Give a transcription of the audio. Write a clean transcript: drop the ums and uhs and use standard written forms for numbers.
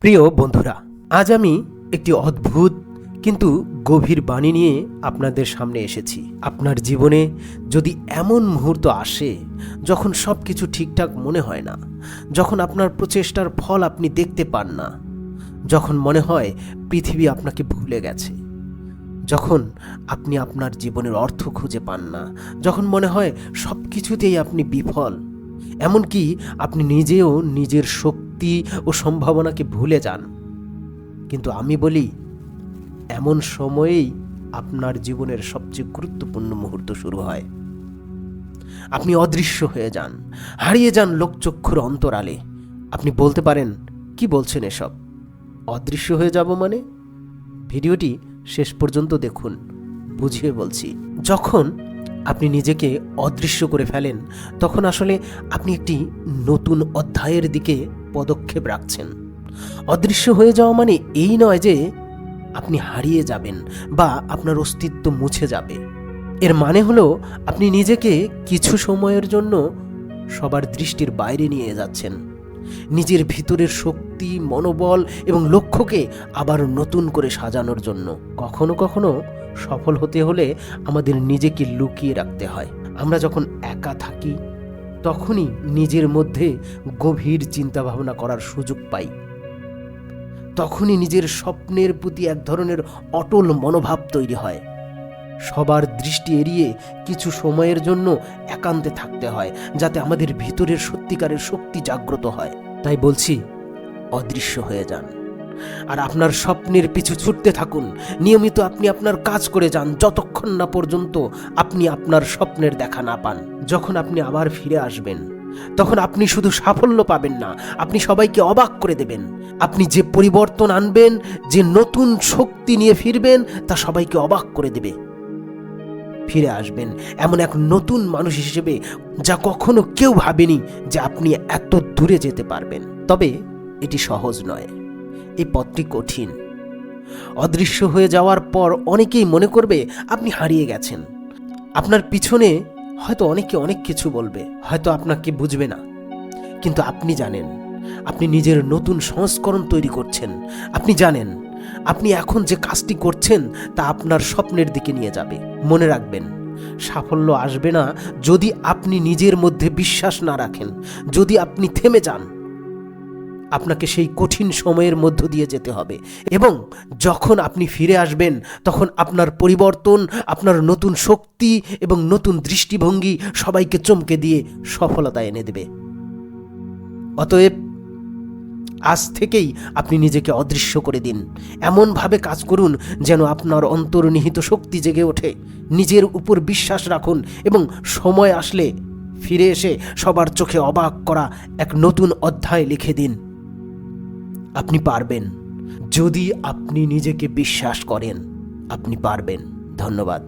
প্রিয় বন্ধুরা, আজ আমি একটি অদ্ভুত কিন্তু গভীর বাণী নিয়ে আপনাদের সামনে এসেছি। আপনার জীবনে যদি এমন মুহূর্ত আসে যখন সব কিছু ঠিকঠাক মনে হয় না, যখন আপনার প্রচেষ্টার ফল আপনি দেখতে পান না, যখন মনে হয় পৃথিবী আপনাকে ভুলে গেছে, যখন আপনি আপনার জীবনের অর্থ খুঁজে পান না, যখন মনে হয় সব কিছুতেই আপনি বিফল, এমনকি আপনি নিজেও নিজের শক্তি ও সম্ভাবনাকে ভুলে যান, কিন্তু আমি বলি এমন সময়েই আপনার জীবনের সবচেয়ে গুরুত্বপূর্ণ মুহূর্ত শুরু হয়। আপনি অদৃশ্য হয়ে যান, হারিয়ে যান লোকচক্ষুর অন্তরালে। আপনি বলতে পারেন, কি বলছেন এসব? অদৃশ্য হয়ে যাব মানে? ভিডিওটি শেষ পর্যন্ত দেখুন, বুঝিয়ে বলছি। যখন আপনি নিজেকে অদৃশ্য করে ফেলেন, তখন আসলে আপনি একটি নতুন অধ্যায়ের দিকে পদক্ষেপ রাখছেন। অদৃশ্য হয়ে যাওয়া মানে এই নয় যে আপনি হারিয়ে যাবেন বা আপনার অস্তিত্ব মুছে যাবে। এর মানে হলো আপনি নিজেকে কিছু সময়ের জন্য সবার দৃষ্টির বাইরে নিয়ে যাচ্ছেন, নিজের ভিতরের শক্তি, মনোবল এবং লক্ষ্যকে আবার নতুন করে সাজানোর জন্য। কখনো কখনো সফল হতে হলে আমাদের নিজেকে লুকিয়ে রাখতে হয়। আমরা যখন একা থাকি তখনই নিজের মধ্যে গভীর চিন্তা ভাবনা করার সুযোগ পাই, তখনই নিজের স্বপ্নের প্রতি এক ধরনের অটল মনোভাব তৈরি হয়। সবার দৃষ্টি এড়িয়ে কিছু সময়ের জন্য একান্তে থাকতে হয়, যাতে আমাদের ভিতরের সত্যিকারের শক্তি জাগ্রত হয়। তাই বলছি, অদৃশ্য হয়ে যান আর আপনার স্বপ্নের পিছু ছুটতে থাকুন। নিয়মিত আপনি আপনার কাজ করে যান, যতক্ষণ না পর্যন্ত আপনি আপনার স্বপ্নের দেখা না পান। যখন আপনি আবার ফিরে আসবেন, তখন আপনি শুধু সাফল্য পাবেন না, আপনি সবাইকে অবাক করে দেবেন। আপনি যে পরিবর্তন আনবেন, যে নতুন শক্তি নিয়ে ফিরবেন, তা সবাইকে অবাক করে দেবে। ফিরে আসবেন এমন এক নতুন মানুষ হিসেবে, যা কখনো কেউ ভাবেনি যে আপনি এত দূরে যেতে পারবেন। তবে এটি সহজ নয়, এই পথটি কঠিন। অদৃশ্য হয়ে যাওয়ার পর অনেকেই মনে করবে আপনি হারিয়ে গেছেন। আপনার পিছনে হয়তো অনেকে অনেক কিছু বলবে, হয়তো আপনাকে বুঝবে না, কিন্তু আপনি জানেন আপনি নিজের নতুন সংস্করণ তৈরি করছেন। আপনি জানেন আপনি এখন যে কাজটি করছেন তা আপনার স্বপ্নের দিকে নিয়ে যাবে। মনে রাখবেন, সাফল্য আসবে না যদি আপনি নিজের মধ্যে বিশ্বাস না রাখেন। যদি আপনি থেমে যান, আপনাকে সেই কঠিন সময়ের মধ্য দিয়ে যেতে হবে, এবং যখন আপনি ফিরে আসবেন তখন আপনার পরিবর্তন, আপনার নতুন শক্তি এবং নতুন দৃষ্টিভঙ্গি সবাইকে চমকে দিয়ে সফলতা এনে দেবে। অতএব আজ থেকেই আপনি নিজেকে অদৃশ্য করে দিন। এমনভাবে কাজ করুন যেন আপনার অন্তর্নিহিত শক্তি জেগে ওঠে। নিজের উপর বিশ্বাস রাখুন এবং সময় আসলে ফিরে এসে সবার চোখে অবাক করা এক নতুন অধ্যায় লিখে দিন। আপনি পারবেন। যদি আপনি নিজেকে বিশ্বাস করেন, আপনি পারবেন। ধন্যবাদ।